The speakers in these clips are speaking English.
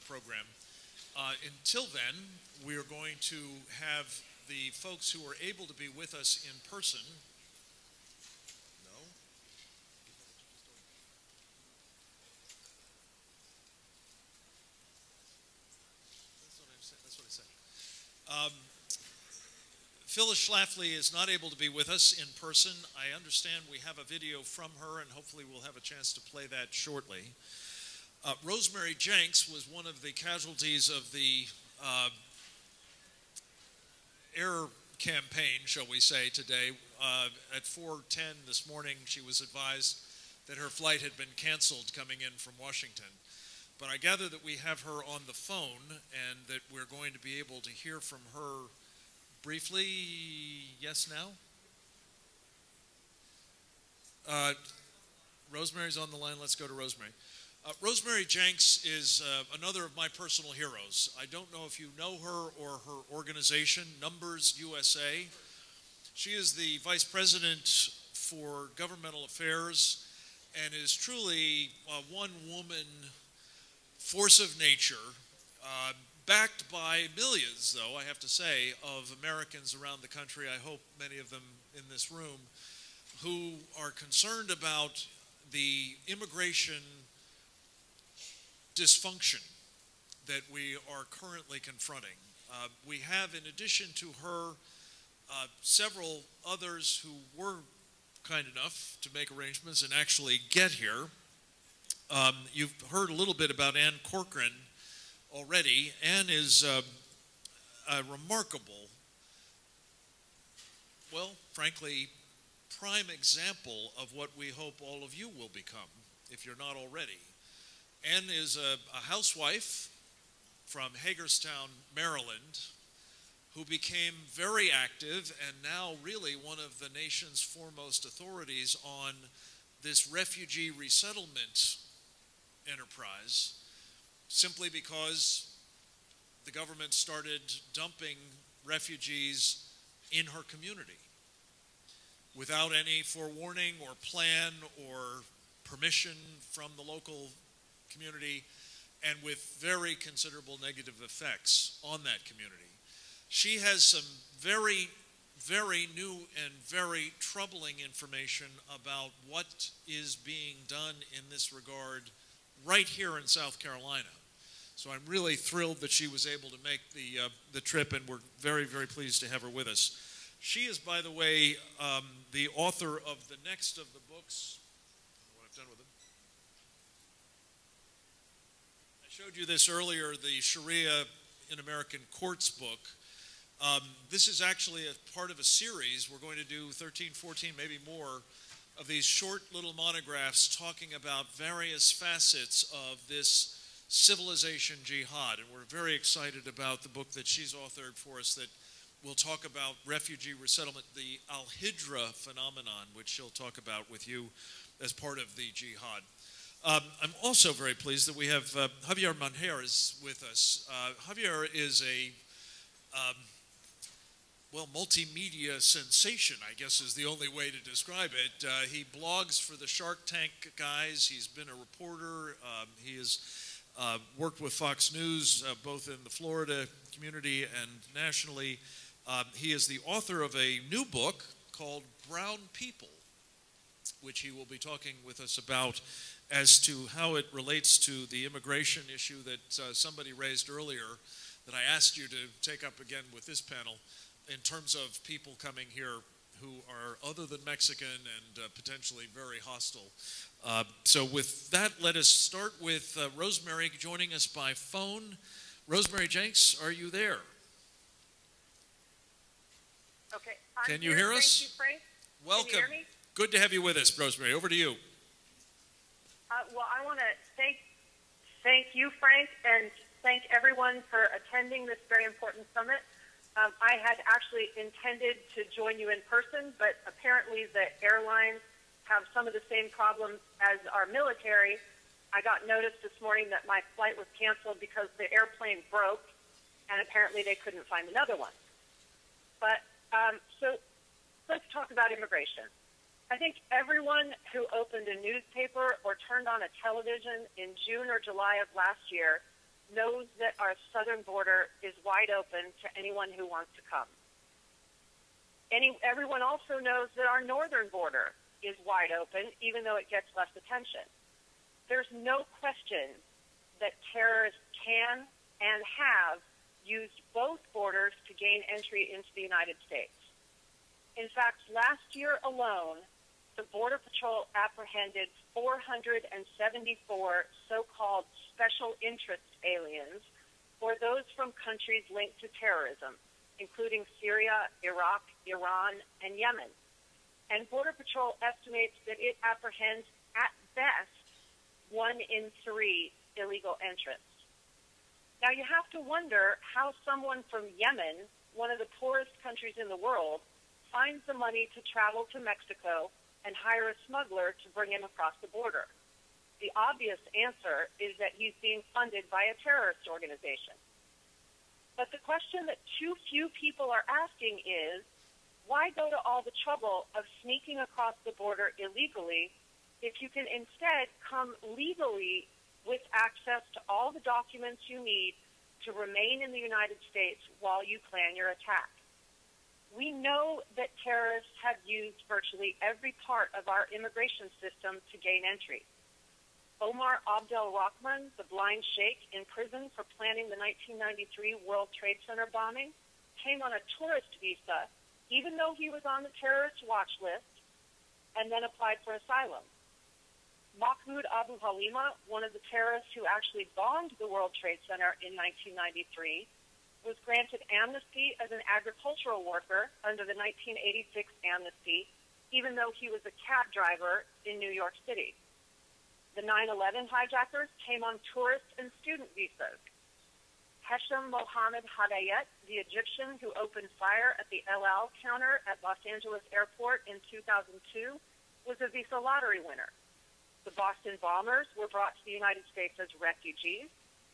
program. Until then, we are going to have the folks who are able to be with us in person. No? That's what I said. Phyllis Schlafly is not able to be with us in person. I understand we have a video from her, and hopefully we'll have a chance to play that shortly. Rosemary Jenks was one of the casualties of the air campaign, shall we say, today. At 4:10 this morning, she was advised that her flight had been canceled coming in from Washington. But I gather that we have her on the phone and that we're going to be able to hear from her briefly. Yes, now? Rosemary's on the line. Let's go to Rosemary. Rosemary Jenks is another of my personal heroes. I don't know if you know her or her organization, NumbersUSA. She is the Vice President for Governmental Affairs and is truly a one-woman force of nature, backed by millions, though, I have to say, of Americans around the country, I hope many of them in this room, who are concerned about the immigration dysfunction that we are currently confronting. We have, in addition to her, several others who were kind enough to make arrangements and actually get here. You've heard a little bit about Ann Corcoran already. Ann is a remarkable, well, frankly, prime example of what we hope all of you will become, if you're not already. Ann is a housewife from Hagerstown, Maryland, who became very active and now really one of the nation's foremost authorities on this refugee resettlement enterprise, simply because the government started dumping refugees in her community without any forewarning or plan or permission from the local community, and with very considerable negative effects on that community. She has some very, very new and very troubling information about what is being done in this regard right here in South Carolina. So I'm really thrilled that she was able to make the trip, and we're very, very pleased to have her with us. She is, by the way, the author of the next of the books. I don't know what I've done with them. I showed you this earlier, the Sharia in American Courts book. This is actually a part of a series. We're going to do 13, 14, maybe more, of these short little monographs talking about various facets of this civilization jihad. And we're very excited about the book that she's authored for us that will talk about refugee resettlement, the Al-Hijra phenomenon, which she'll talk about with you as part of the jihad. I'm also very pleased that we have Javier Manjarres with us. Javier is a well, multimedia sensation, I guess is the only way to describe it. He blogs for the Shark Tank guys. He's been a reporter. He has worked with Fox News, both in the Florida community and nationally. He is the author of a new book called Brown People, which he will be talking with us about as to how it relates to the immigration issue that somebody raised earlier that I asked you to take up again with this panel, in terms of people coming here who are other than Mexican and potentially very hostile. So with that, let us start with Rosemary joining us by phone. Rosemary Jenks, are you there? Okay. Can you hear us? Thank you, Frank. Welcome. Can you hear me? Good to have you with us, Rosemary. Over to you. Well, I want to thank you, Frank, and thank everyone for attending this very important summit. I had actually intended to join you in person, but apparently the airlines have some of the same problems as our military. I got notice this morning that my flight was canceled because the airplane broke, and apparently they couldn't find another one. But so let's talk about immigration. I think everyone who opened a newspaper or turned on a television in June or July of last year knows that our southern border is wide open to anyone who wants to come. Everyone also knows that our northern border is wide open, even though it gets less attention. There's no question that terrorists can and have used both borders to gain entry into the United States. In fact, last year alone, the Border Patrol apprehended 474 so-called special interest aliens, or those from countries linked to terrorism, including Syria, Iraq, Iran, and Yemen. And Border Patrol estimates that it apprehends, at best, 1 in 3 illegal entrants. Now, you have to wonder how someone from Yemen, one of the poorest countries in the world, finds the money to travel to Mexico and hire a smuggler to bring him across the border. The obvious answer is that he's being funded by a terrorist organization. But the question that too few people are asking is, why go to all the trouble of sneaking across the border illegally if you can instead come legally with access to all the documents you need to remain in the United States while you plan your attack? We know that terrorists have used virtually every part of our immigration system to gain entry. Omar Abdel Rahman, the blind sheikh in prison for planning the 1993 World Trade Center bombing, came on a tourist visa, even though he was on the terrorist watch list, and then applied for asylum. Mahmoud Abu Halima, one of the terrorists who actually bombed the World Trade Center in 1993, was granted amnesty as an agricultural worker under the 1986 amnesty, even though he was a cab driver in New York City. The 9/11 hijackers came on tourist and student visas. Hesham Mohammed Hadayet, the Egyptian who opened fire at the El Al counter at Los Angeles Airport in 2002, was a visa lottery winner. The Boston bombers were brought to the United States as refugees,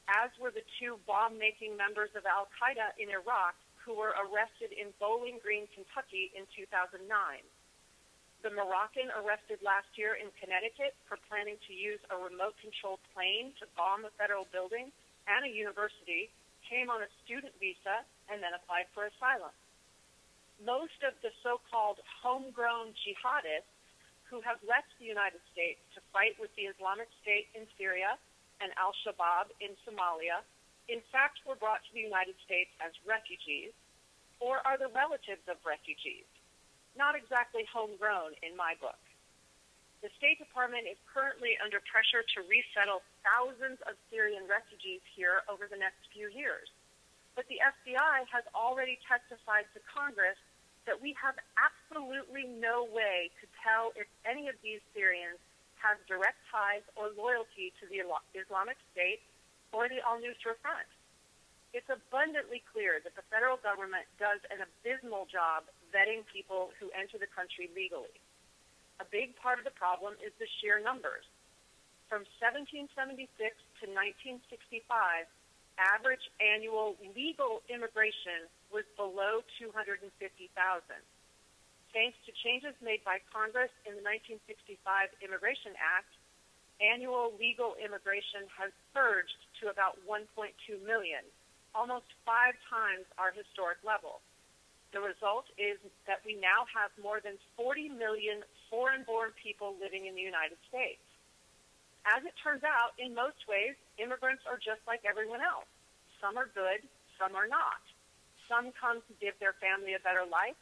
as were the 2 bomb-making members of al-Qaeda in Iraq who were arrested in Bowling Green, Kentucky in 2009. The Moroccan arrested last year in Connecticut for planning to use a remote-controlled plane to bomb a federal building and a university came on a student visa and then applied for asylum. Most of the so-called homegrown jihadists who have left the United States to fight with the Islamic State in Syria and al-Shabaab in Somalia, in fact were brought to the United States as refugees, or are the relatives of refugees. Not exactly homegrown in my book. The State Department is currently under pressure to resettle thousands of Syrian refugees here over the next few years. But the FBI has already testified to Congress that we have absolutely no way to tell if any of these Syrians have direct ties or loyalty to the Islamic State or the al-Nusra Front. It's abundantly clear that the federal government does an abysmal job vetting people who enter the country legally. A big part of the problem is the sheer numbers. From 1776 to 1965, average annual legal immigration was below 250,000. Thanks to changes made by Congress in the 1965 Immigration Act, annual legal immigration has surged to about 1.2 million, almost 5 times our historic level. The result is that we now have more than 40 million foreign-born people living in the United States. As it turns out, in most ways, immigrants are just like everyone else. Some are good, some are not. Some come to give their family a better life,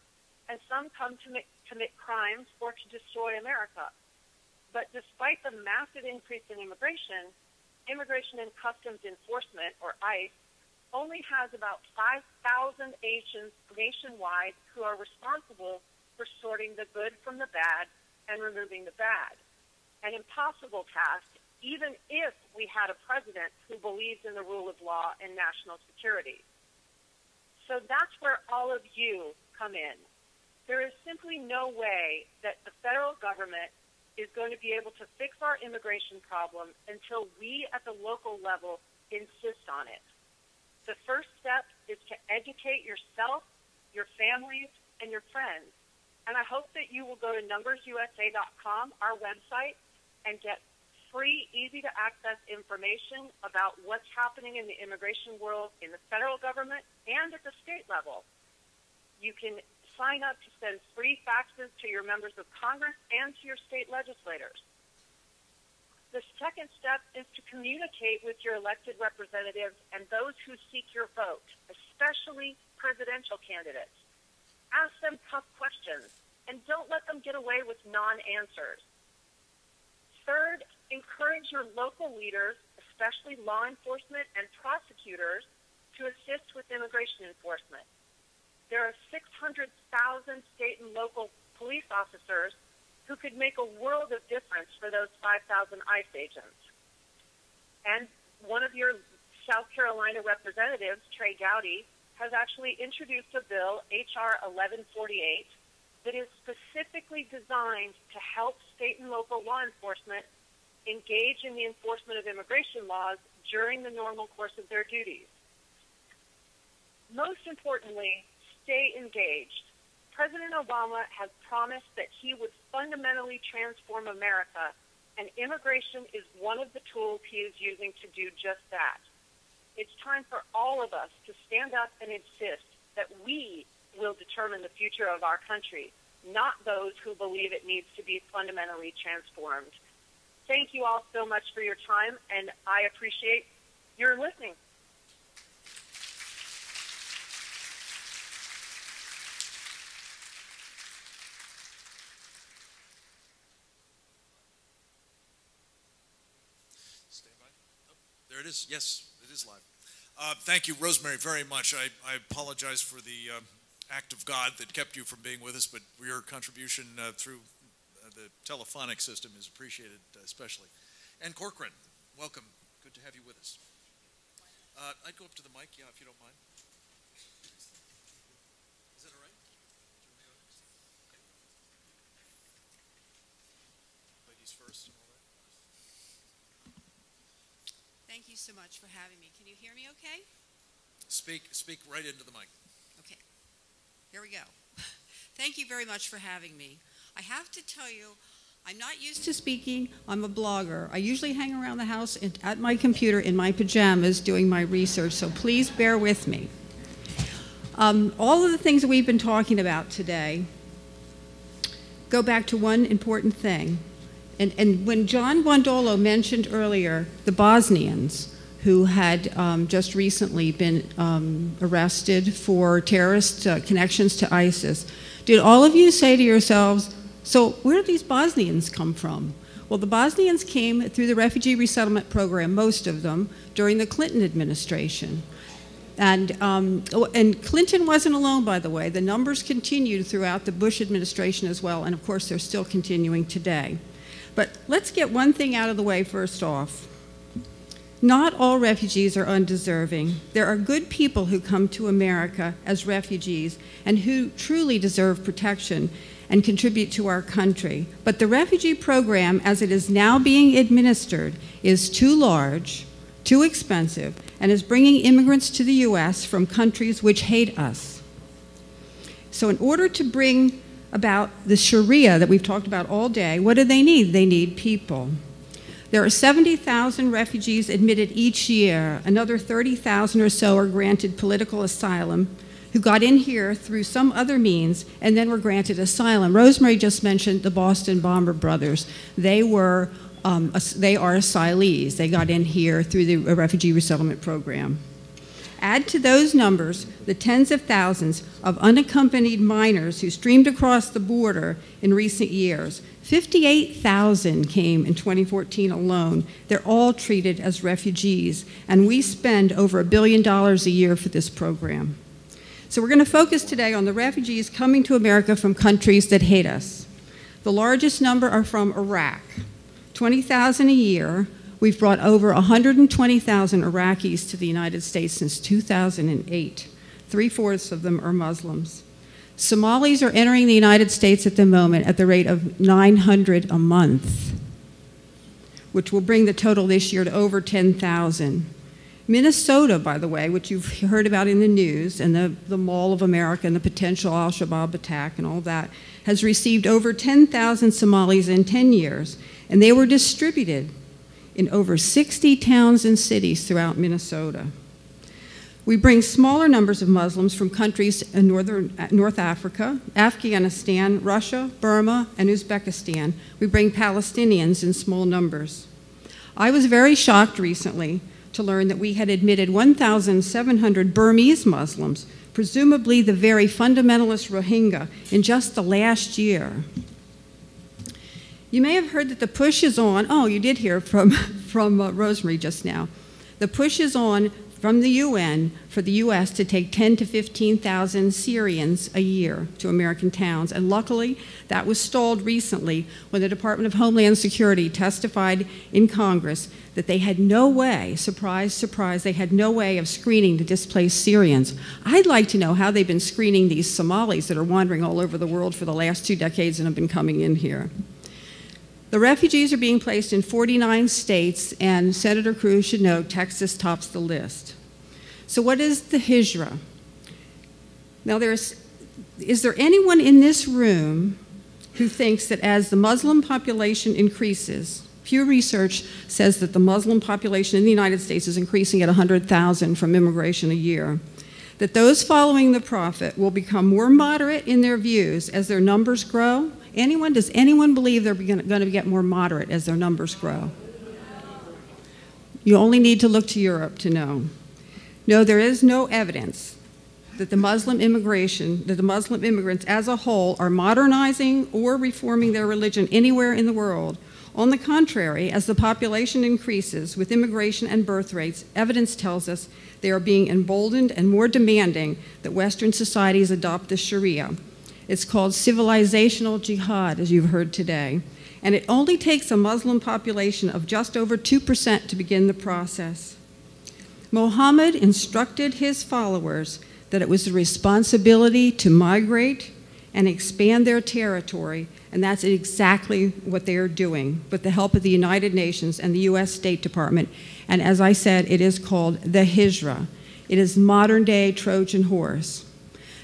and some come to commit crimes or to destroy America. But despite the massive increase in immigration, Immigration and Customs Enforcement, or ICE, only has about 5,000 agents nationwide who are responsible for sorting the good from the bad and removing the bad. An impossible task, even if we had a president who believes in the rule of law and national security. So that's where all of you come in. There is simply no way that the federal government is going to be able to fix our immigration problem until we at the local level insist on it. The first step is to educate yourself, your families, and your friends. And I hope that you will go to NumbersUSA.com, our website, and get free, easy-to-access information about what's happening in the immigration world in the federal government and at the state level. You can sign up to send free faxes to your members of Congress and to your state legislators. The second step is to communicate with your elected representatives and those who seek your vote, especially presidential candidates. Ask them tough questions, and don't let them get away with non-answers. Third, encourage your local leaders, especially law enforcement and prosecutors, to assist with immigration enforcement. There are 600,000 state and local police officers who could make a world of difference for those 5,000 ICE agents. And one of your South Carolina representatives, Trey Gowdy, has actually introduced a bill, H.R. 1148, that is specifically designed to help state and local law enforcement engage in the enforcement of immigration laws during the normal course of their duties. Most importantly, stay engaged. President Obama has promised that he would fundamentally transform America, and immigration is one of the tools he is using to do just that. It's time for all of us to stand up and insist that we will determine the future of our country, not those who believe it needs to be fundamentally transformed. Thank you all so much for your time, and I appreciate your listening. There it is. Yes, it is live. Thank you, Rosemary, very much. I apologize for the act of God that kept you from being with us, but your contribution through the telephonic system is appreciated especially. And Corcoran, welcome. Good to have you with us. I'd go up to the mic, yeah, if you don't mind. Is that all right? Okay. Ladies first and all that. Thank you so much for having me. Can you hear me okay? Speak right into the mic. Okay. Here we go. Thank you very much for having me. I have to tell you, I'm not used to speaking. I'm a blogger. I usually hang around the house at my computer in my pajamas doing my research, so please bear with me. All of the things that we've been talking about today go back to one important thing. And when John Wandolo mentioned earlier the Bosnians who had just recently been arrested for terrorist connections to ISIS, did all of you say to yourselves, so where did these Bosnians come from? Well, the Bosnians came through the Refugee Resettlement Program, most of them, during the Clinton administration. And Clinton wasn't alone, by the way. The numbers continued throughout the Bush administration as well, and of course they're still continuing today. But let's get one thing out of the way first off. Not all refugees are undeserving. There are good people who come to America as refugees and who truly deserve protection and contribute to our country. But the refugee program, as it is now being administered, is too large, too expensive, and is bringing immigrants to the U.S. from countries which hate us. So in order to bring about the Sharia that we've talked about all day, what do they need? They need people. There are 70,000 refugees admitted each year. Another 30,000 or so are granted political asylum, who got in here through some other means and then were granted asylum. Rosemary just mentioned the Boston Bomber Brothers. They are asylees. They got in here through the Refugee Resettlement Program. Add to those numbers the tens of thousands of unaccompanied minors who streamed across the border in recent years. 58,000 came in 2014 alone. They're all treated as refugees, and we spend over $1 billion a year for this program. So we're going to focus today on the refugees coming to America from countries that hate us. The largest number are from Iraq, 20,000 a year. We've brought over 120,000 Iraqis to the United States since 2008. 3/4 of them are Muslims. Somalis are entering the United States at the moment at the rate of 900 a month, which will bring the total this year to over 10,000. Minnesota, by the way, which you've heard about in the news, and the Mall of America and the potential al-Shabaab attack and all that, has received over 10,000 Somalis in 10 years, and they were distributed in over 60 towns and cities throughout Minnesota. We bring smaller numbers of Muslims from countries in North Africa, Afghanistan, Russia, Burma, and Uzbekistan. We bring Palestinians in small numbers. I was very shocked recently to learn that we had admitted 1,700 Burmese Muslims, presumably the very fundamentalist Rohingya, in just the last year. You may have heard that the push is on. Oh, you did hear from Rosemary just now. The push is on from the UN for the U.S. to take 10 to 15,000 Syrians a year to American towns. And luckily, that was stalled recently when the Department of Homeland Security testified in Congress that they had no way, surprise, surprise, they had no way of screening the displaced Syrians. I'd like to know how they've been screening these Somalis that are wandering all over the world for the last 2 decades and have been coming in here. The refugees are being placed in 49 states, and Senator Cruz should know Texas tops the list. So what is the hijra? Now, is there anyone in this room who thinks that as the Muslim population increases, Pew Research says that the Muslim population in the United States is increasing at 100,000 from immigration a year, that those following the Prophet will become more moderate in their views as their numbers grow? Does anyone believe they're going to get more moderate as their numbers grow? You only need to look to Europe to know. No, there is no evidence that the Muslim immigrants as a whole are modernizing or reforming their religion anywhere in the world. On the contrary, as the population increases with immigration and birth rates, evidence tells us they are being emboldened and more demanding that Western societies adopt the Sharia. It's called civilizational jihad, as you've heard today. And it only takes a Muslim population of just over 2% to begin the process. Muhammad instructed his followers that it was the responsibility to migrate and expand their territory, and that's exactly what they are doing with the help of the United Nations and the U.S. State Department. And as I said, it is called the Hijra. It is modern-day Trojan horse.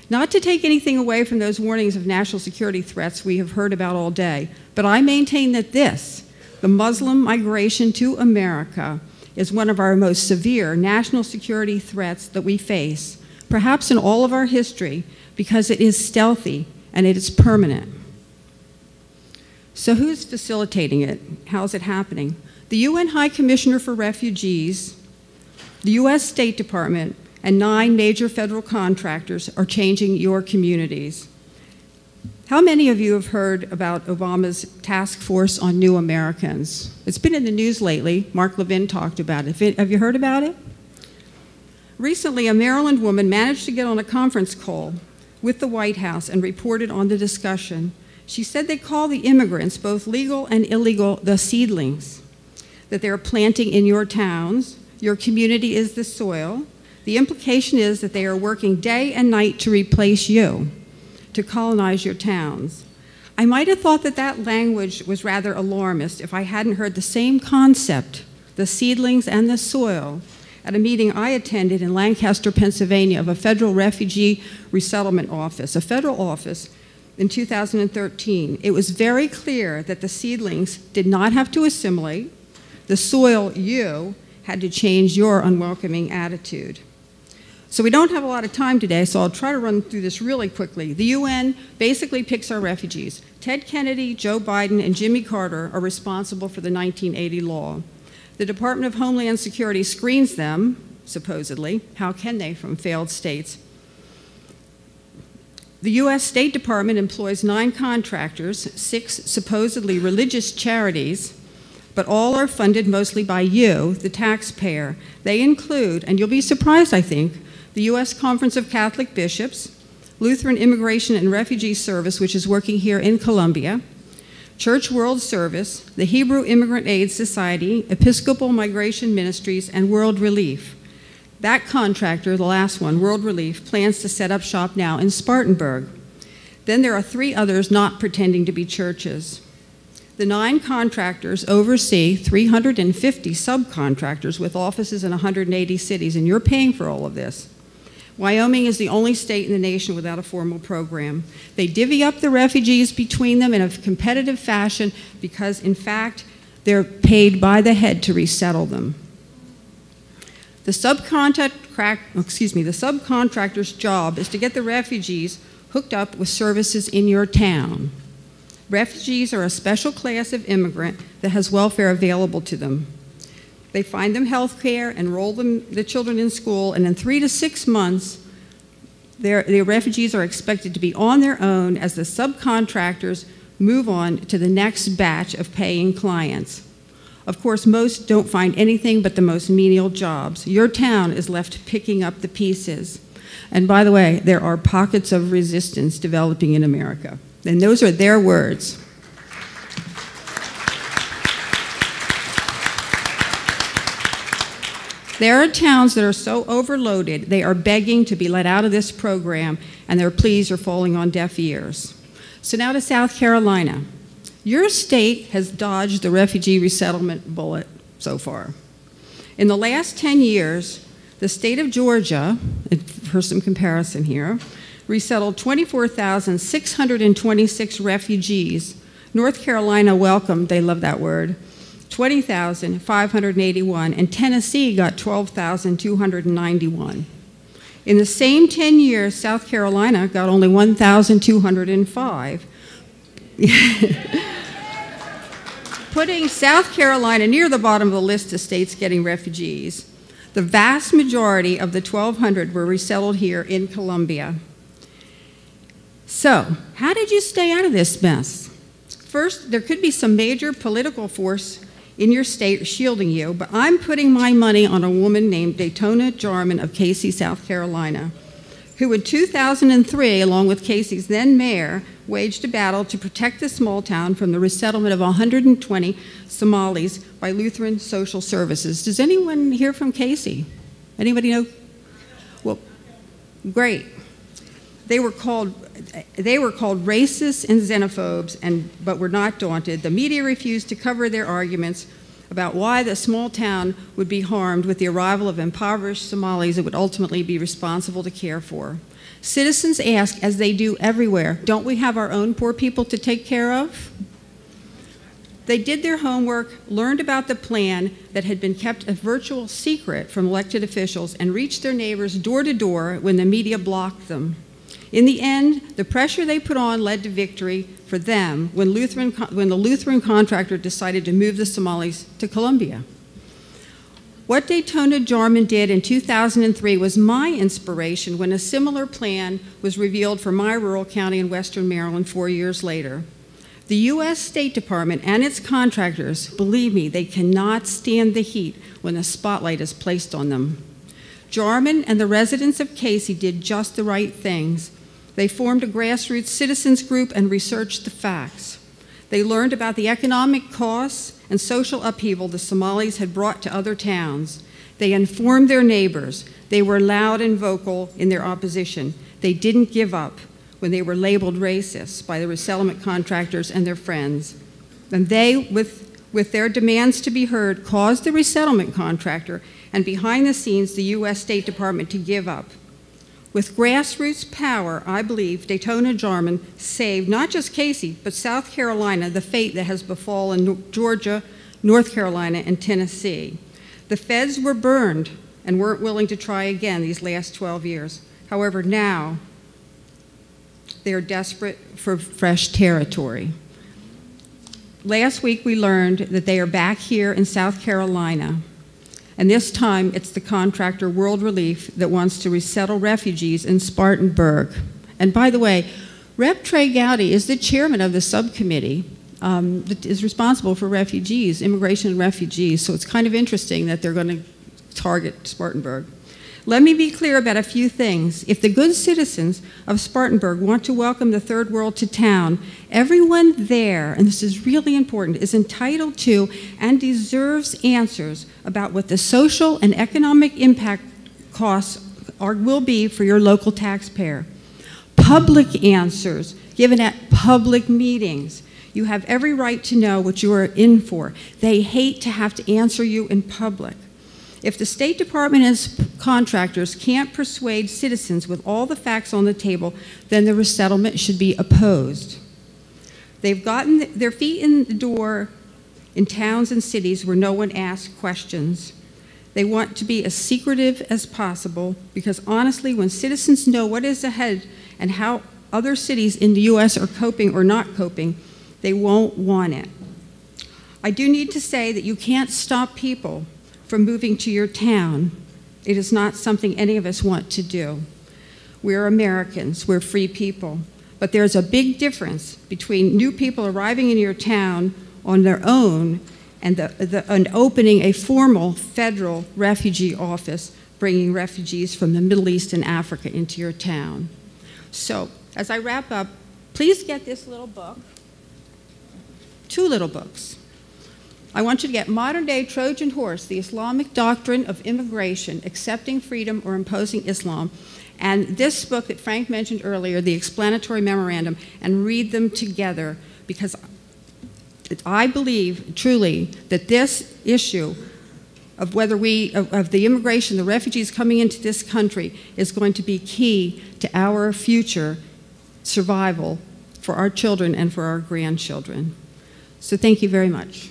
Not to take anything away from those warnings of national security threats we have heard about all day, but I maintain that the Muslim migration to America, is one of our most severe national security threats that we face, perhaps in all of our history, because it is stealthy and it is permanent. So who's facilitating it? How's it happening? The UN High Commissioner for Refugees, the U.S. State Department, and 9 major federal contractors are changing your communities. How many of you have heard about Obama's task force on new Americans? It's been in the news lately. Mark Levin talked about it. Have you heard about it? Recently, a Maryland woman managed to get on a conference call with the White House and reported on the discussion. She said they call the immigrants, both legal and illegal, the seedlings, that they're planting in your towns. Your community is the soil. The implication is that they are working day and night to replace you, to colonize your towns. I might have thought that that language was rather alarmist if I hadn't heard the same concept, the seedlings and the soil, at a meeting I attended in Lancaster, Pennsylvania, of a federal refugee resettlement office, a federal office, in 2013. It was very clear that the seedlings did not have to assimilate. The soil, you, had to change your unwelcoming attitude. So we don't have a lot of time today, so I'll try to run through this really quickly. The UN basically picks our refugees. Ted Kennedy, Joe Biden, and Jimmy Carter are responsible for the 1980 law. The Department of Homeland Security screens them, supposedly. How can they, from failed states? The U.S. State Department employs 9 contractors, 6 supposedly religious charities, but all are funded mostly by you, the taxpayer. They include, and you'll be surprised, I think, the U.S. Conference of Catholic Bishops, Lutheran Immigration and Refugee Service, which is working here in Columbia, Church World Service, the Hebrew Immigrant Aid Society, Episcopal Migration Ministries, and World Relief. That contractor, the last one, World Relief, plans to set up shop now in Spartanburg. Then there are 3 others not pretending to be churches. The 9 contractors oversee 350 subcontractors with offices in 180 cities, and you're paying for all of this. Wyoming is the only state in the nation without a formal program. They divvy up the refugees between them in a competitive fashion because, in fact, They're paid by the head to resettle them. The subcontractor's job is to get the refugees hooked up with services in your town. Refugees are a special class of immigrant that has welfare available to them. They find them health care, enroll the children in school, and in 3 to 6 months, the refugees are expected to be on their own as the subcontractors move on to the next batch of paying clients. Of course, most don't find anything but the most menial jobs. Your town is left picking up the pieces. And by the way, there are pockets of resistance developing in America. And those are their words. There are towns that are so overloaded, they are begging to be let out of this program, and their pleas are falling on deaf ears. So now to South Carolina. Your state has dodged the refugee resettlement bullet so far. In the last 10 years, the state of Georgia, for some comparison here, resettled 24,626 refugees. North Carolina welcomed, they love that word, 20,581, and Tennessee got 12,291. In the same 10 years, South Carolina got only 1,205. Putting South Carolina near the bottom of the list of states getting refugees. The vast majority of the 1,200 were resettled here in Columbia. So, how did you stay out of this mess? First, there could be some major political force in your state shielding you, but I'm putting my money on a woman named Daytona Jarman of Casey, South Carolina, who in 2003, along with Casey's then mayor, waged a battle to protect the small town from the resettlement of 120 Somalis by Lutheran Social Services. Does anyone hear from Casey? Anybody know? Well, great. They were called racists and xenophobes, but were not daunted. The media refused to cover their arguments about why the small town would be harmed with the arrival of impoverished Somalis it would ultimately be responsible to care for. Citizens ask, as they do everywhere, don't we have our own poor people to take care of? They did their homework, learned about the plan that had been kept a virtual secret from elected officials, and reached their neighbors door to door when the media blocked them. In the end, the pressure they put on led to victory for them when the Lutheran contractor decided to move the Somalis to Columbia. What Daytona Jarman did in 2003 was my inspiration when a similar plan was revealed for my rural county in western Maryland 4 years later. The U.S. State Department and its contractors, believe me, they cannot stand the heat when the spotlight is placed on them. Jarman and the residents of Casey did just the right things. They formed a grassroots citizens group and researched the facts. They learned about the economic costs and social upheaval the Somalis had brought to other towns. They informed their neighbors. They were loud and vocal in their opposition. They didn't give up when they were labeled racists by the resettlement contractors and their friends. And they, with their demands to be heard, caused the resettlement contractor and behind the scenes the U.S. State Department to give up. With grassroots power, I believe Daytona Jarman saved not just Casey, but South Carolina, the fate that has befallen Georgia, North Carolina, and Tennessee. The feds were burned and weren't willing to try again these last 12 years. However, now they are desperate for fresh territory. Last week we learned that they are back here in South Carolina. And this time, it's the contractor World Relief that wants to resettle refugees in Spartanburg. And by the way, Rep. Trey Gowdy is the chairman of the subcommittee that is responsible for refugees, immigration and refugees. So it's kind of interesting that they're going to target Spartanburg. Let me be clear about a few things. If the good citizens of Spartanburg want to welcome the third world to town, everyone there, and this is really important, is entitled to and deserves answers about what the social and economic impact costs will be for your local taxpayer. Public answers given at public meetings. You have every right to know what you are in for. They hate to have to answer you in public. If the State Department and its contractors can't persuade citizens with all the facts on the table, then the resettlement should be opposed. They've gotten their feet in the door in towns and cities where no one asks questions. They want to be as secretive as possible because honestly, when citizens know what is ahead and how other cities in the US are coping or not coping, they won't want it. I do need to say that you can't stop people from moving to your town. It is not something any of us want to do. We're Americans, we're free people. But there's a big difference between new people arriving in your town on their own and opening a formal federal refugee office, bringing refugees from the Middle East and Africa into your town. So, as I wrap up, please get this little book, 2 little books. I want you to get Modern Day Trojan Horse, the Islamic Doctrine of Immigration, Accepting Freedom or Imposing Islam, and this book that Frank mentioned earlier, the Explanatory Memorandum, and read them together, because I believe truly that this issue of whether of the immigration, the refugees coming into this country is going to be key to our future survival for our children and for our grandchildren. So thank you very much.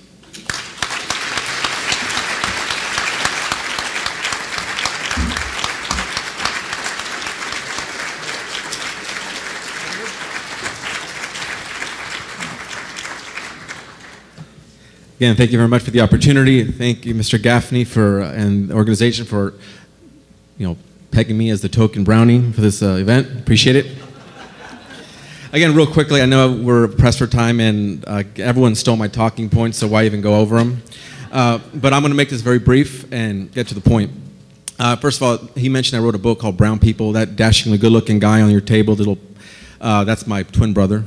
Again, thank you very much for the opportunity. Thank you, Mr. Gaffney, and the organization for, pegging me as the token brownie for this event. Appreciate it. Again, real quickly, I know we're pressed for time, and everyone stole my talking points, so why even go over them? But I'm going to make this very brief and get to the point. First of all, he mentioned I wrote a book called Brown People. That dashingly good-looking guy on your table, that's my twin brother.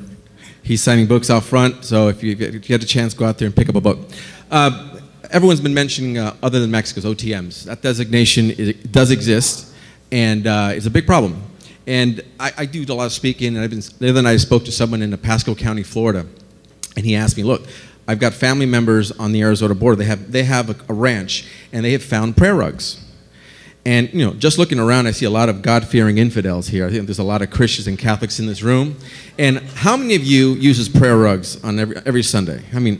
He's signing books out front, so if you get a chance, go out there and pick up a book. Everyone's been mentioning, other than Mexico's, OTMs. That designation does exist, and it's a big problem. And I do a lot of speaking, and the other night I spoke to someone in Pasco County, Florida, and he asked me, look, I've got family members on the Arizona border. They have a ranch, and they have found prayer rugs. And just looking around, I see a lot of God-fearing infidels here. I think there's a lot of Christians and Catholics in this room. And how many of you uses prayer rugs on every Sunday? I mean,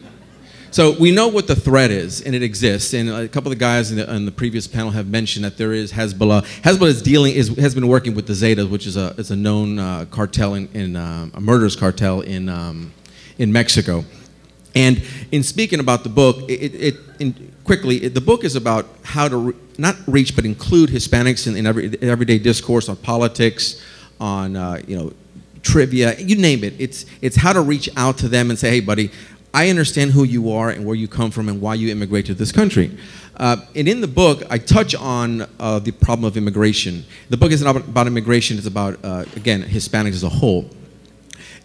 so we know what the threat is, and it exists. And a couple of the guys in the previous panel have mentioned that there is Hezbollah. Hezbollah has been working with the Zetas, which is a known cartel a murderous cartel in Mexico. And in speaking about the book, quickly, the book is about how to not reach but include Hispanics in everyday discourse on politics, on trivia, you name it. It's how to reach out to them and say, hey, buddy, I understand who you are and where you come from and why you immigrate to this country. And in the book, I touch on the problem of immigration. The book isn't about immigration; it's about again Hispanics as a whole.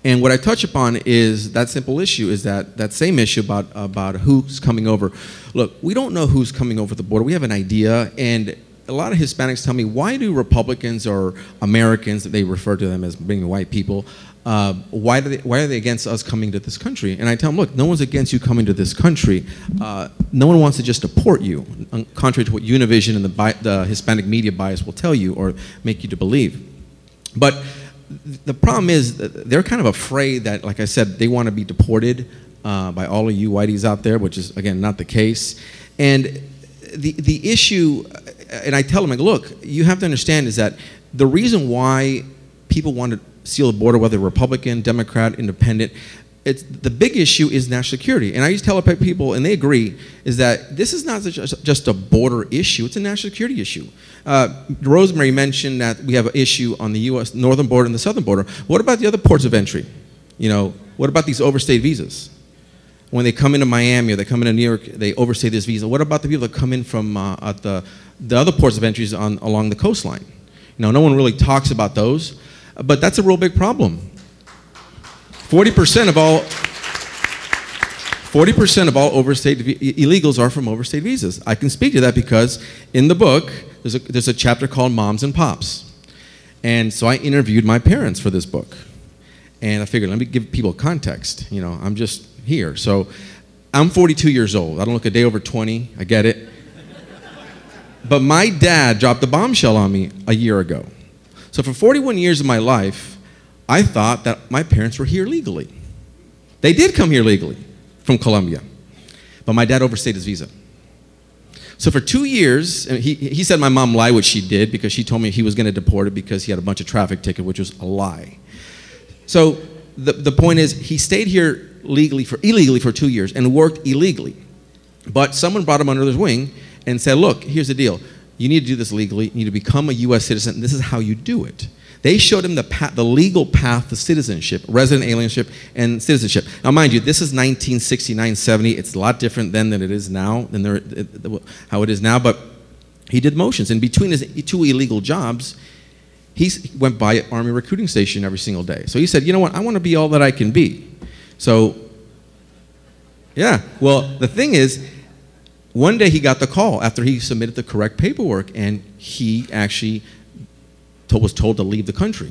And what I touch upon is that simple issue, is that same issue about who's coming over. Look, we don't know who's coming over the border. We have an idea, and a lot of Hispanics tell me, why do Republicans or Americans, they refer to them as being white people, why are they against us coming to this country? And I tell them, look, no one's against you coming to this country. No one wants to just deport you, contrary to what Univision and the Hispanic media bias will tell you or make you to believe. But the problem is that they're kind of afraid that, like I said, they want to be deported by all of you whiteys out there, which is, again, not the case. And the issue, and I tell them, like, look, you have to understand is that the reason why people want to seal the border, whether Republican, Democrat, Independent, the big issue is national security. And I used to tell people, and they agree, is that this is not just a border issue, it's a national security issue. Rosemary mentioned that we have an issue on the U.S. northern border and the southern border. What about the other ports of entry? What about these overstayed visas? When they come into Miami or they come into New York, they overstay this visa. What about the people that come in from the other ports of entries along the coastline? No one really talks about those, but that's a real big problem. 40% of all overstayed illegals are from overstayed visas. I can speak to that because in the book, there's a chapter called Moms and Pops. And so I interviewed my parents for this book. And I figured, let me give people context. I'm just here. So I'm 42 years old. I don't look a day over 20. I get it. But my dad dropped a bombshell on me a year ago. So for 41 years of my life, I thought that my parents were here legally. They did come here legally from Colombia. but my dad overstayed his visa. So for 2 years, and he said my mom lied, which she did, because she told me he was going to deport it because he had a bunch of traffic tickets, which was a lie. So the point is, he stayed here illegally for 2 years and worked illegally. But someone brought him under his wing and said, look, here's the deal. You need to do this legally. You need to become a U.S. citizen. And this is how you do it. They showed him the legal path to citizenship, resident alienship, and citizenship. Now, mind you, this is 1969, 70. It's a lot different then than it is now, how it is now. But he did motions. And between his 2 illegal jobs, he went by an Army recruiting station every single day. So he said, you know what, I want to be all that I can be. So, yeah, well, the thing is, one day he got the call after he submitted the correct paperwork, and he actually was told to leave the country.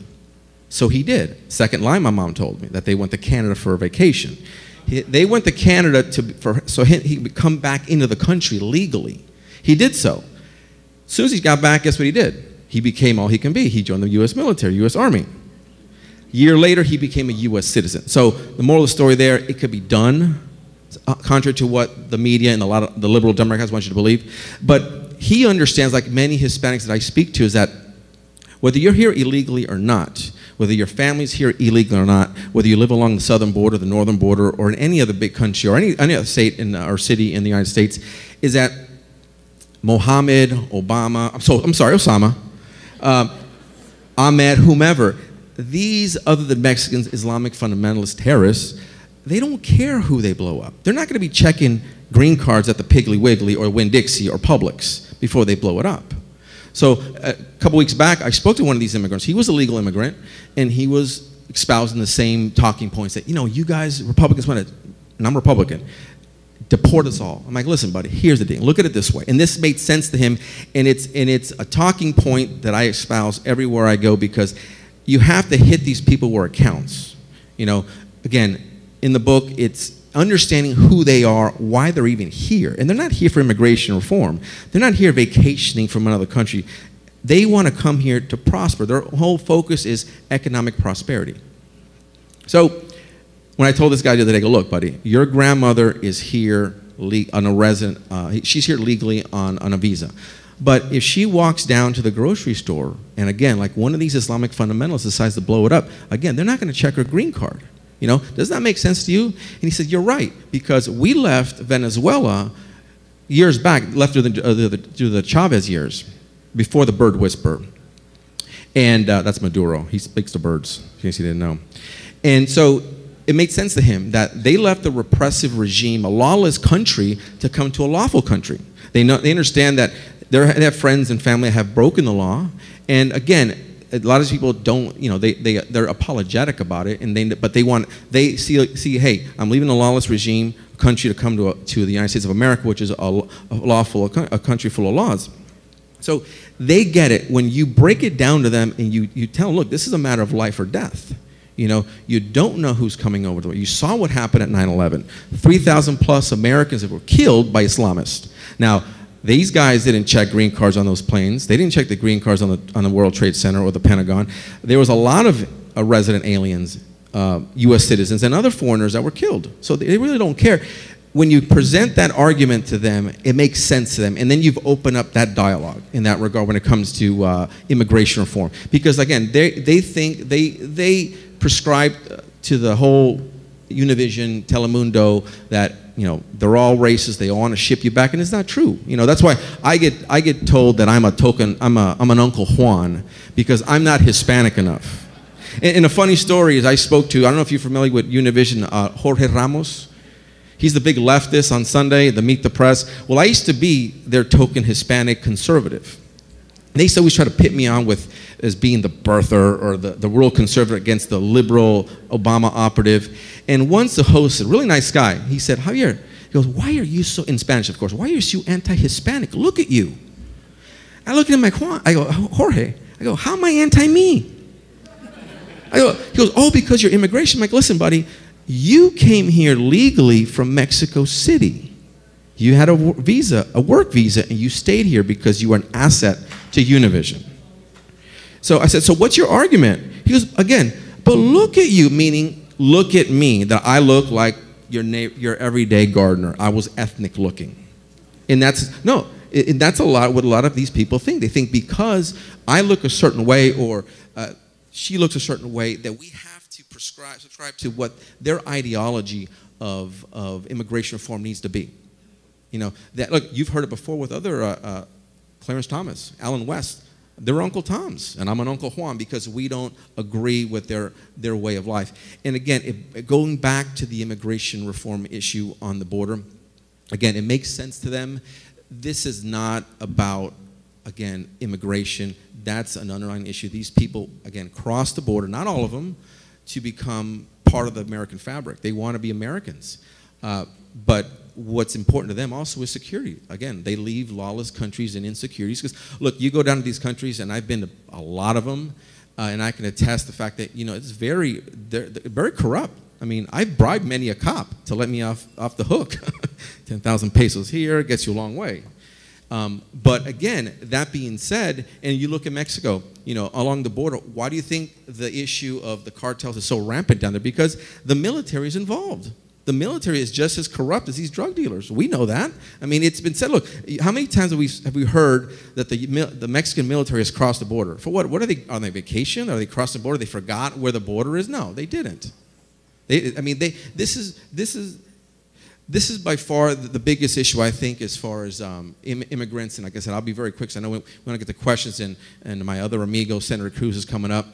So he did. Second line, my mom told me that they went to Canada for a vacation. They went to Canada so he could come back into the country legally. He did so. As soon as he got back, guess what he did? He became all he can be. He joined the U.S. military, U.S. Army. A year later, he became a U.S. citizen. So the moral of the story there, it could be done, contrary to what the media and a lot of the liberal Democrats want you to believe. But he understands, like many Hispanics that I speak to, is that whether you're here illegally or not, whether your family's here illegally or not, whether you live along the southern border, the northern border, or in any other big country or any other state or city in the United States, is that Mohammed, Osama, Ahmed, whomever, these other than Mexicans, Islamic fundamentalist terrorists, they don't care who they blow up. They're not going to be checking green cards at the Piggly Wiggly or Winn-Dixie or Publix before they blow it up. So a couple weeks back, I spoke to one of these immigrants. He was a legal immigrant, and he was espousing the same talking points that, you know, you guys, Republicans want to, and I'm Republican, deport us all. I'm like, listen, buddy, here's the thing. Look at it this way. And this made sense to him, and it's a talking point that I espouse everywhere I go, because you have to hit these people where it counts. You know, again, in the book, it's understanding who they are, why they're even here. And they're not here for immigration reform. They're not here vacationing from another country. They want to come here to prosper. Their whole focus is economic prosperity. So when I told this guy the other day, I go, look, buddy, your grandmother is here on a resident, she's here legally on a visa. But if she walks down to the grocery store, and again, like one of these Islamic fundamentalists decides to blow it up, again, they're not going to check her green card. You know, does that make sense to you? And he said, you're right, because we left Venezuela years back, left through the Chavez years, before the bird whisperer. And that's Maduro. He speaks to birds, in case you didn't know. And so it made sense to him that they left a repressive regime, a lawless country, to come to a lawful country. They understand that they have friends and family that have broken the law. And again, a lot of people don't, you know, they're apologetic about it, and they see, hey, I'm leaving a lawless regime, country to come to the United States of America, which is a country full of laws. So they get it when you break it down to them and you tell them, look, this is a matter of life or death. You know, you don't know who's coming over the way. You saw what happened at 9/11. 3,000 plus Americans that were killed by Islamists. Now, these guys didn't check green cards on those planes. They didn't check the green cards on the World Trade Center or the Pentagon. There was a lot of resident aliens, U.S. citizens, and other foreigners that were killed. So they really don't care. When you present that argument to them, it makes sense to them, and then you've opened up that dialogue in that regard when it comes to immigration reform. Because again, they prescribe to the whole Univision, Telemundo, that, you know, they're all racist, they all want to ship you back, and it's not true. You know, that's why I get told that I'm an Uncle Juan, because I'm not Hispanic enough. And a funny story is I spoke to, I don't know if you're familiar with Univision, Jorge Ramos. He's the big leftist on Sunday, the Meet the Press. Well, I used to be their token Hispanic conservative. They used to always try to pit me on as being the birther or the real conservative against the liberal Obama operative. And once the host, a really nice guy, he said, Javier, he goes, why are you so, in Spanish of course, why are you so anti-Hispanic? Look at you. I look at him like, Juan, I go, Jorge, I go, how am I anti-me? He goes, oh, because you're immigration. I'm like, listen, buddy, you came here legally from Mexico City. You had a visa, a work visa, and you stayed here because you were an asset to Univision. So I said, so what's your argument? He goes, again, but look at you, meaning look at me, that I look like your everyday gardener. I was ethnic looking. And that's, no, that's what a lot of these people think. They think because I look a certain way or she looks a certain way that we have to subscribe to what their ideology of immigration reform needs to be. You know, that, look, you've heard it before with other, Clarence Thomas, Alan West. They're Uncle Toms, and I'm an Uncle Juan because we don't agree with their way of life. And again, going back to the immigration reform issue on the border, again, it makes sense to them. This is not about, again, immigration. That's an underlying issue. These people, again, cross the border, not all of them, to become part of the American fabric. They want to be Americans. But what's important to them also is security. Again, they leave lawless countries and insecurities. Because, look, you go down to these countries, and I've been to a lot of them, and I can attest the fact that, you know, it's they're very corrupt. I mean, I've bribed many a cop to let me off the hook. 10,000 pesos here gets you a long way. But again, that being said, and you look at Mexico, you know, along the border, why do you think the issue of the cartels is so rampant down there? Because the military is involved. The military is just as corrupt as these drug dealers. We know that. I mean, it's been said. Look, how many times have we heard that the Mexican military has crossed the border? For what? What are they on their vacation? Are they crossing the border? They forgot where the border is? No, they didn't. This is by far the biggest issue, I think, as far as immigrants. And like I said, I'll be very quick, so I know we want to get the questions in, and my other amigo, Senator Cruz, is coming up.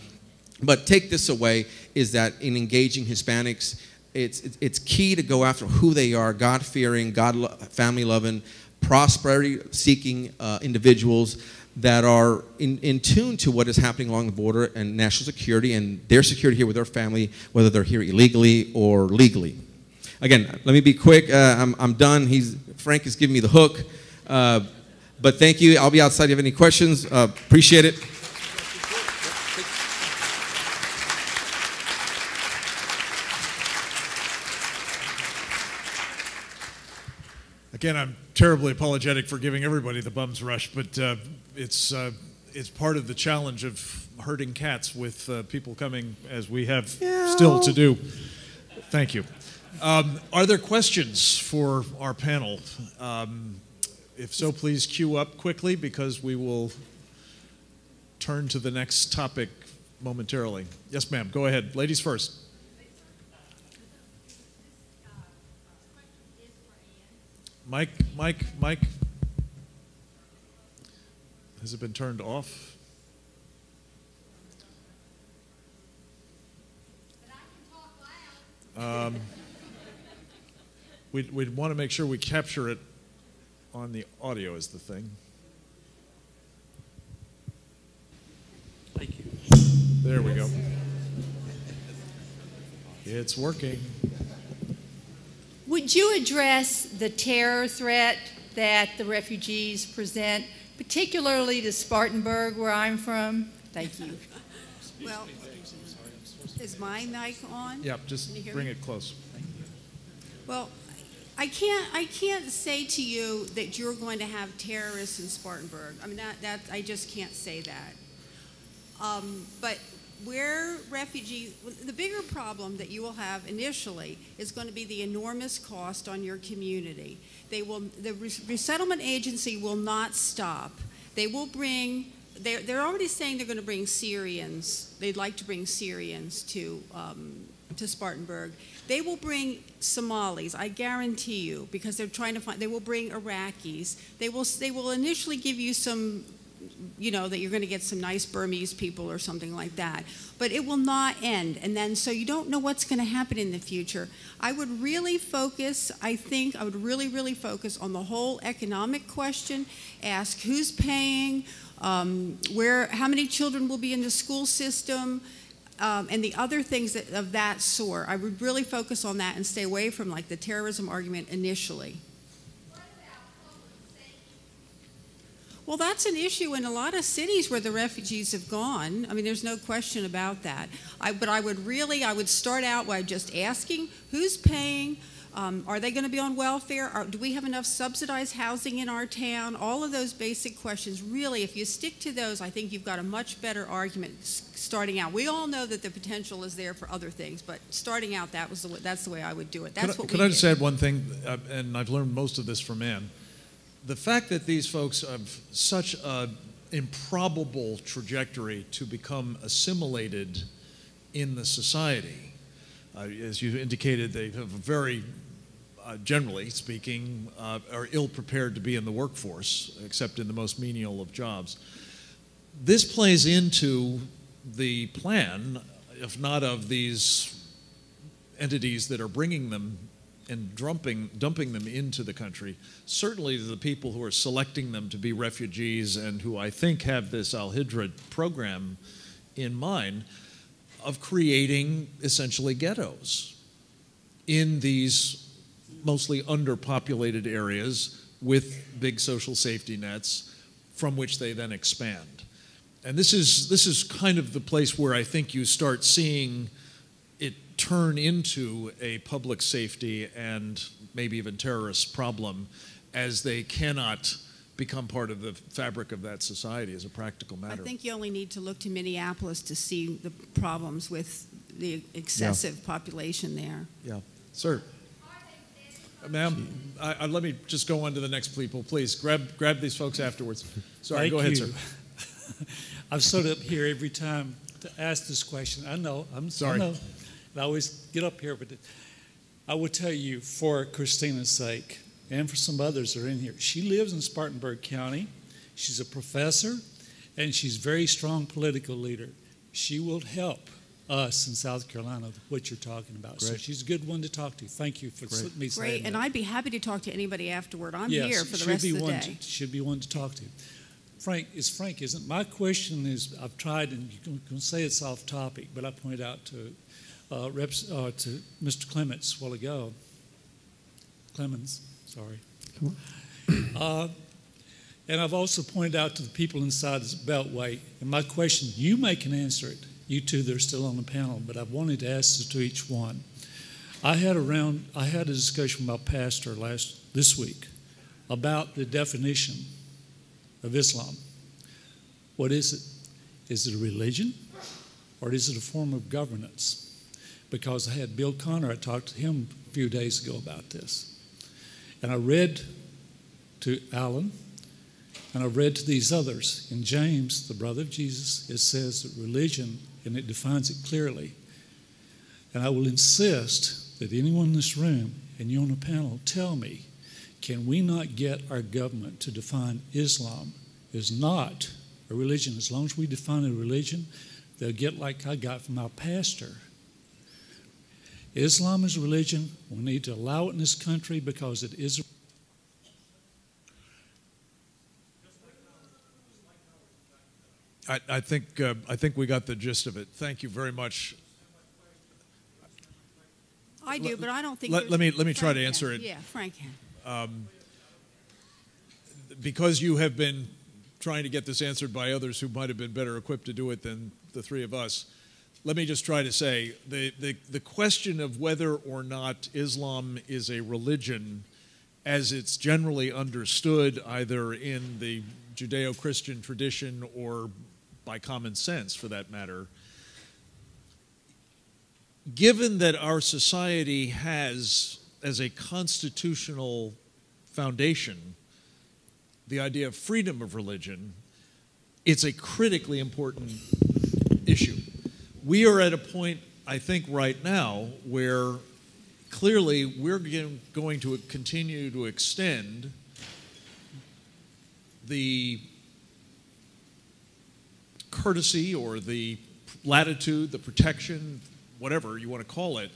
But take this away, is that in engaging Hispanics, it's key to go after who they are, God-fearing, family-loving, prosperity-seeking individuals that are in tune to what is happening along the border and national security and their security here with their family, whether they're here illegally or legally. Again, let me be quick. I'm done. Frank is giving me the hook. But thank you. I'll be outside if you have any questions. Appreciate it. Again, I'm terribly apologetic for giving everybody the bum's rush, but it's part of the challenge of herding cats with people coming, as we have still to do. Thank you. Are there questions for our panel? If so, please queue up quickly because we will turn to the next topic momentarily. Yes, ma'am. Go ahead. Ladies first. Mike. Has it been turned off? We'd want to make sure we capture it on the audio is the thing. Thank you. There we go. It's working. Would you address the terror threat that the refugees present, particularly to Spartanburg, where I'm from? Thank you. Well, is my mic on? Yeah, just bring it close. Well, I can't say to you that you're going to have terrorists in Spartanburg. I mean, that I just can't say that. But where the bigger problem that you will have initially is going to be the enormous cost on your community. The resettlement agency will not stop. They will bring, they're already saying they're going to bring Syrians. They'd like to bring Syrians to Spartanburg. They will bring Somalis, I guarantee you, because they're trying to find, they will bring Iraqis. They will initially give you some, you know, that you're going to get some nice Burmese people or something like that. But it will not end. And then, so you don't know what's going to happen in the future. I would really focus, I think, I would really, really focus on the whole economic question. Ask who's paying, how many children will be in the school system, and the other things of that sort. I would really focus on that and stay away from like the terrorism argument initially. Well, that's an issue in a lot of cities where the refugees have gone. I mean, there's no question about that. But I would start out by just asking who's paying, Are they going to be on welfare? Do we have enough subsidized housing in our town? All of those basic questions, really, if you stick to those, I think you've got a much better argument starting out. We all know that the potential is there for other things, but starting out, that's the way I would do it. That's what we did. Could I just add one thing, and I've learned most of this from Ann. The fact that these folks have such an improbable trajectory to become assimilated in the society, as you indicated, they have a very, generally speaking, are ill-prepared to be in the workforce, except in the most menial of jobs. This plays into the plan, if not of these entities that are bringing them and dumping them into the country, certainly the people who are selecting them to be refugees and who I think have this Al-Hijra program in mind, of creating essentially ghettos in these mostly underpopulated areas with big social safety nets from which they then expand. And this is kind of the place where I think you start seeing it turn into a public safety and maybe even terrorist problem, as they cannot become part of the fabric of that society as a practical matter. I think you only need to look to Minneapolis to see the problems with the excessive population there. Yeah, sir. Ma'am, let me just go on to the next people. Please grab these folks afterwards. Sorry, go ahead, sir. I've stood up here every time to ask this question. I know, I'm sorry. I know. I always get up here, but I will tell you, for Christina's sake, and for some others that are in here, she lives in Spartanburg County. She's a professor, and she's a very strong political leader. She will help us in South Carolina with what you're talking about. Great. So she's a good one to talk to. Thank you for letting me say that. Great, and I'd be happy to talk to anybody afterward. I'm here for the rest of the day. Should be one to talk to. Frank, isn't my question is, I've tried, and you can say it's off topic, but I pointed out to Mr. Clements a while ago. Clemens. Sorry. And I've also pointed out to the people inside this beltway, and my question, you may can answer it, you two that are still on the panel, but I wanted to ask this to each one. I had a discussion with my pastor this week about the definition of Islam. What is it? Is it a religion, or is it a form of governance? Because I had Bill Connor, I talked to him a few days ago about this. And I read to Alan, and I read to these others. In James, the brother of Jesus, it says that religion, and it defines it clearly. And I will insist that anyone in this room, and you on the panel, tell me, can we not get our government to define Islam as not a religion? As long as we define a religion, they'll get like I got from our pastor. Islam is a religion. We need to allow it in this country because it is. I think we got the gist of it. Thank you very much. I do, but I don't think. Let me try to answer it. Yeah, Frank can. Because you have been trying to get this answered by others who might have been better equipped to do it than the three of us. Let me just try to say, the question of whether or not Islam is a religion as it's generally understood either in the Judeo-Christian tradition or by common sense for that matter, given that our society has as a constitutional foundation the idea of freedom of religion, it's a critically important issue. We are at a point, I think, right now where clearly we're going to continue to extend the courtesy or the latitude, the protection, whatever you want to call it,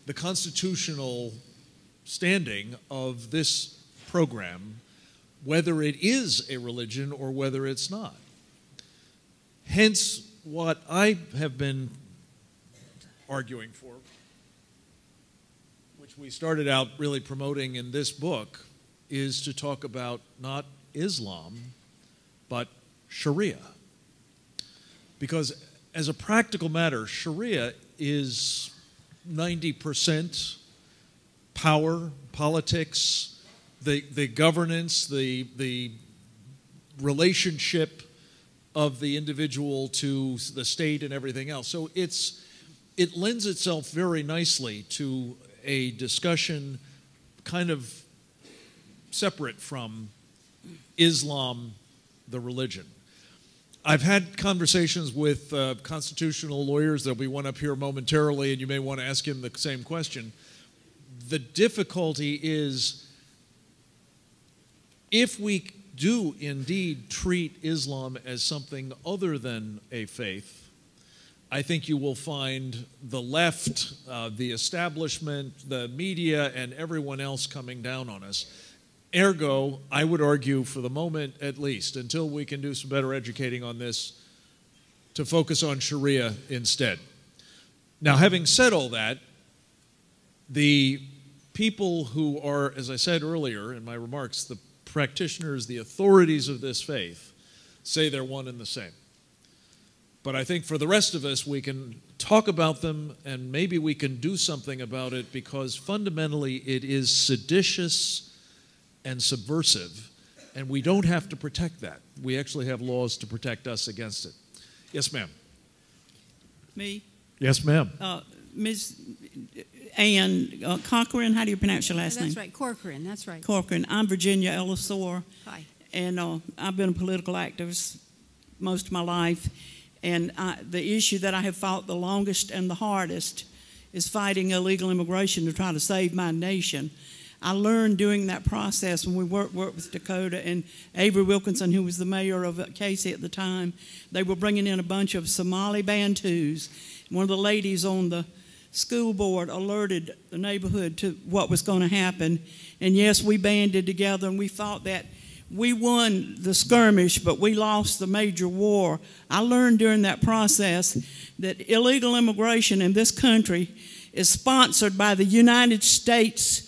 the constitutional standing of this program, whether it is a religion or whether it's not. Hence, what I have been arguing for, which we started out really promoting in this book, is to talk about not Islam, but Sharia. Because as a practical matter, Sharia is 90% power, politics, the governance, the relationship of the individual to the state and everything else. So it lends itself very nicely to a discussion kind of separate from Islam, the religion. I've had conversations with constitutional lawyers. There'll be one up here momentarily, and you may want to ask him the same question. The difficulty is, if we do indeed treat Islam as something other than a faith, I think you will find the left, the establishment, the media, and everyone else coming down on us. Ergo, I would argue, for the moment at least, until we can do some better educating on this, to focus on Sharia instead. Now, having said all that, the people who are, as I said earlier in my remarks, the practitioners, the authorities of this faith, say they're one and the same. But I think for the rest of us, we can talk about them, and maybe we can do something about it, because fundamentally it is seditious and subversive, and we don't have to protect that. We actually have laws to protect us against it. Yes, ma'am. Me? Yes, ma'am. Ms. Ann Corcoran, how do you pronounce your last name? That's right, Corcoran, that's right. Corcoran. I'm Virginia Ellisor. Hi. And I've been a political activist most of my life. And the issue that I have fought the longest and the hardest is fighting illegal immigration to try to save my nation. I learned during that process when we worked with Dakota and Avery Wilkinson, who was the mayor of Casey at the time. They were bringing in a bunch of Somali Bantus. One of the ladies on the school board alerted the neighborhood to what was going to happen. And yes, we banded together and we thought that we won the skirmish, but we lost the major war. I learned during that process that illegal immigration in this country is sponsored by the United States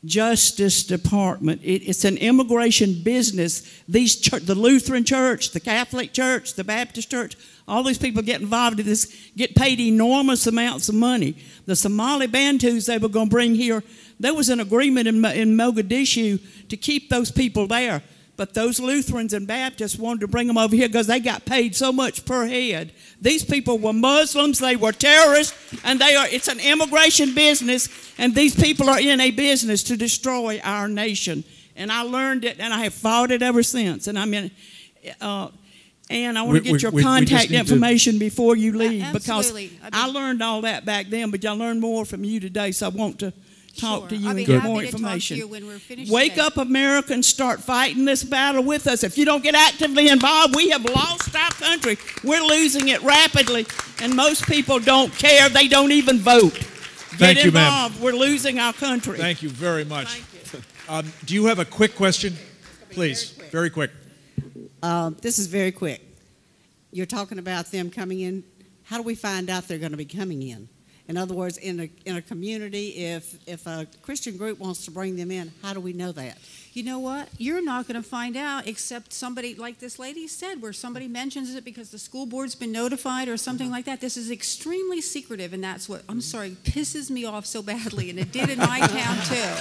Justice Department. It's an immigration business. The Lutheran Church, the Catholic Church, the Baptist Church, all these people get involved in this, get paid enormous amounts of money. The Somali Bantus they were going to bring here, there was an agreement in Mogadishu to keep those people there. But those Lutherans and Baptists wanted to bring them over here because they got paid so much per head. These people were Muslims, they were terrorists, and it's an immigration business, and these people are in a business to destroy our nation. And I learned it, and I have fought it ever since. And I mean, and I want to get your contact information before you leave, because I learned all that back then, but I learned more from you today, so I want to talk to you and get more information. Wake up, America, and start fighting this battle with us. If you don't get actively involved, we have lost our country. We're losing it rapidly, and most people don't care. They don't even vote. Get involved. We're losing our country. Thank you very much. Do you have a quick question? Please, very quick. This is very quick. You're talking about them coming in. How do we find out they're going to be coming in? In other words, in a community, if a Christian group wants to bring them in, how do we know that? You know what? You're not going to find out except somebody, like this lady said, where somebody mentions it because the school board's been notified or something like that. This is extremely secretive, and that's what, I'm sorry, pisses me off so badly, and it did in my town too.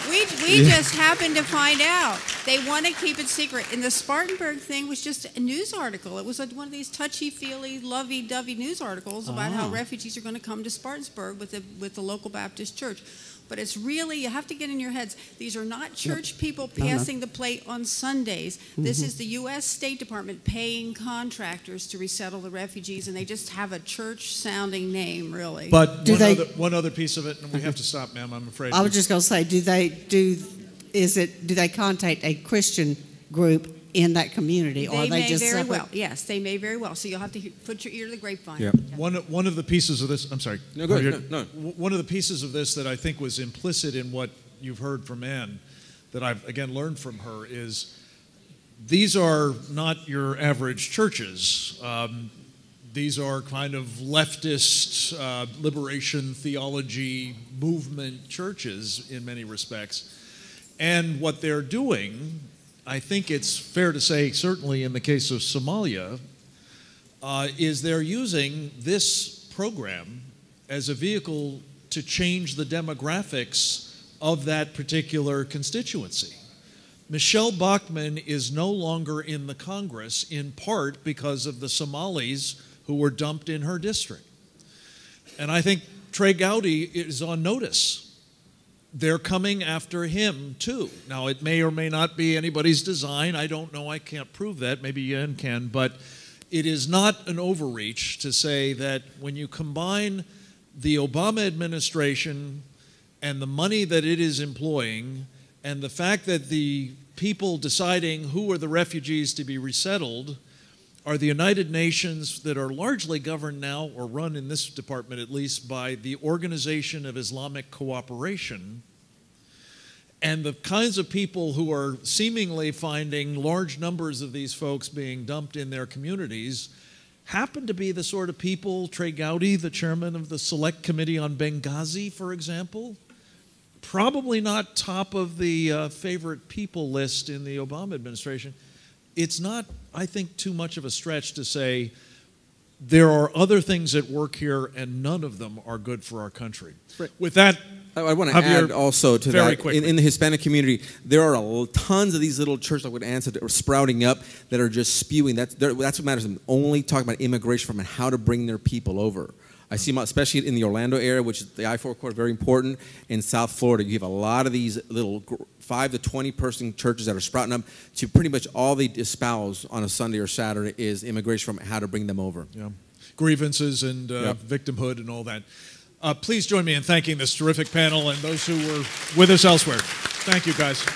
We just happened to find out. They want to keep it secret. And the Spartanburg thing was just a news article. It was one of these touchy-feely, lovey-dovey news articles about how refugees are going to come to Spartanburg with the local Baptist church. But it's really, you have to get in your heads, these are not church people passing the plate on Sundays. This is the U.S. State Department paying contractors to resettle the refugees, and they just have a church-sounding name, really. But one other piece of it, and we have to stop, ma'am, I'm afraid. I was just going to say, do they contact a Christian group in that community, or are they just separate? Well. Yes, they may very well. So you'll have to put your ear to the grapevine. Yeah. One of the pieces of this, I'm sorry. No, go ahead. No. One of the pieces of this that I think was implicit in what you've heard from Ann, that I've again learned from her, is these are not your average churches. These are kind of leftist liberation theology movement churches in many respects. And what they're doing, I think it's fair to say, certainly in the case of Somalia, is they're using this program as a vehicle to change the demographics of that particular constituency. Michelle Bachmann is no longer in the Congress, in part because of the Somalis who were dumped in her district. And I think Trey Gowdy is on notice. They're coming after him, too. Now, it may or may not be anybody's design. I don't know. I can't prove that. Maybe Yen can. But it is not an overreach to say that when you combine the Obama administration and the money that it is employing and the fact that the people deciding who are the refugees to be resettled are the United Nations that are largely governed now, or run in this department at least, by the Organization of Islamic Cooperation, and the kinds of people who are seemingly finding large numbers of these folks being dumped in their communities happen to be the sort of people, Trey Gowdy, the chairman of the Select Committee on Benghazi, for example, probably not top of the favorite people list in the Obama administration. It's not, I think, too much of a stretch to say there are other things at work here and none of them are good for our country. Right. With that, I want to Javier, add also to very that, quickly. in the Hispanic community, there are tons of these little churches, like what Ann said, that are sprouting up that are just spewing. That's what matters. I'm only talking about immigration from and how to bring their people over. I see them, especially in the Orlando area, which is the I-4 corridor, very important. In South Florida, you have a lot of these little 5 to 20 person churches that are sprouting up to pretty much all they espouse on a Sunday or Saturday is immigration from how to bring them over. Yeah. Grievances and victimhood and all that. Please join me in thanking this terrific panel and those who were with us elsewhere. Thank you, guys.